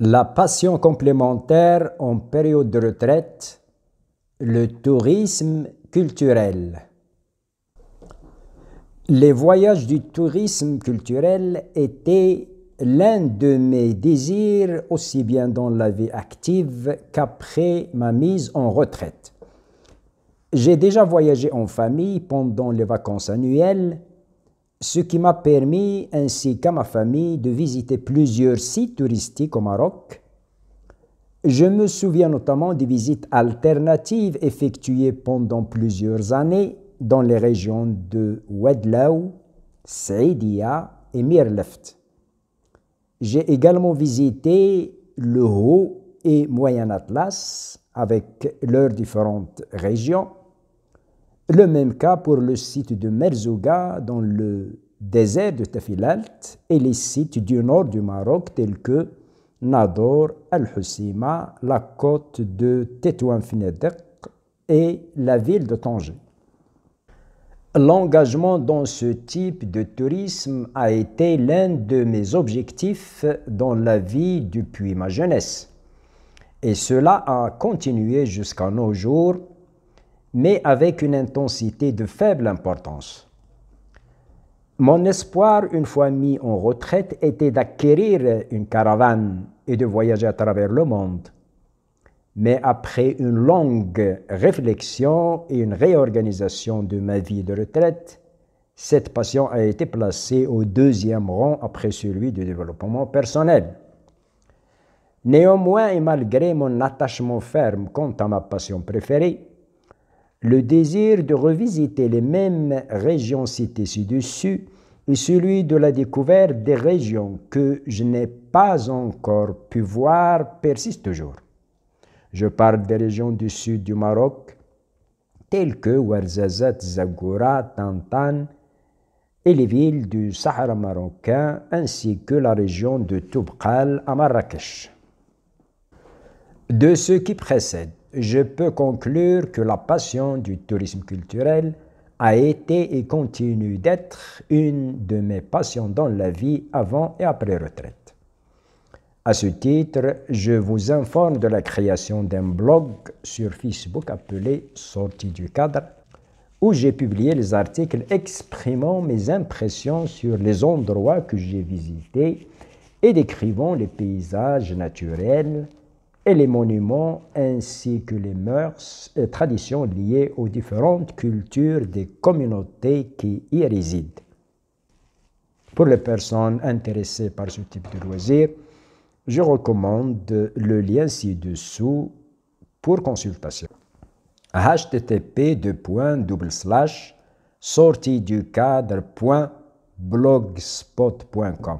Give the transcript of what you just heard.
La passion complémentaire en période de retraite, le tourisme culturel. Les voyages du tourisme culturel étaient l'un de mes désirs aussi bien dans la vie active qu'après ma mise en retraite. J'ai déjà voyagé en famille pendant les vacances annuelles, ce qui m'a permis, ainsi qu'à ma famille, de visiter plusieurs sites touristiques au Maroc. Je me souviens notamment des visites alternatives effectuées pendant plusieurs années dans les régions de Ouadlaou, Saïdia et Mirleft. J'ai également visité le Haut et Moyen Atlas avec leurs différentes régions. Le même cas pour le site de Merzouga dans le désert de Tafilalt et les sites du nord du Maroc tels que Nador, Al-Hoceima, la côte de Tétouan-Fenedq et la ville de Tanger. L'engagement dans ce type de tourisme a été l'un de mes objectifs dans la vie depuis ma jeunesse. Et cela a continué jusqu'à nos jours, mais avec une intensité de faible importance. Mon espoir, une fois mis en retraite, était d'acquérir une caravane et de voyager à travers le monde. Mais après une longue réflexion et une réorganisation de ma vie de retraite, cette passion a été placée au deuxième rang après celui du développement personnel. Néanmoins, et malgré mon attachement ferme quant à ma passion préférée, le désir de revisiter les mêmes régions citées ci-dessus et celui de la découverte des régions que je n'ai pas encore pu voir persiste toujours. Je parle des régions du sud du Maroc, telles que Ouarzazate, Zagora, Tantan et les villes du Sahara marocain, ainsi que la région de Toubkal à Marrakech. De ce qui précède, je peux conclure que la passion du tourisme culturel a été et continue d'être une de mes passions dans la vie avant et après retraite. À ce titre, je vous informe de la création d'un blog sur Facebook appelé Sortie du cadre, où j'ai publié les articles exprimant mes impressions sur les endroits que j'ai visités et décrivant les paysages naturels et les monuments ainsi que les mœurs et traditions liées aux différentes cultures des communautés qui y résident. Pour les personnes intéressées par ce type de loisirs, je recommande le lien ci-dessous pour consultation. http://sortieducadre.blogspot.com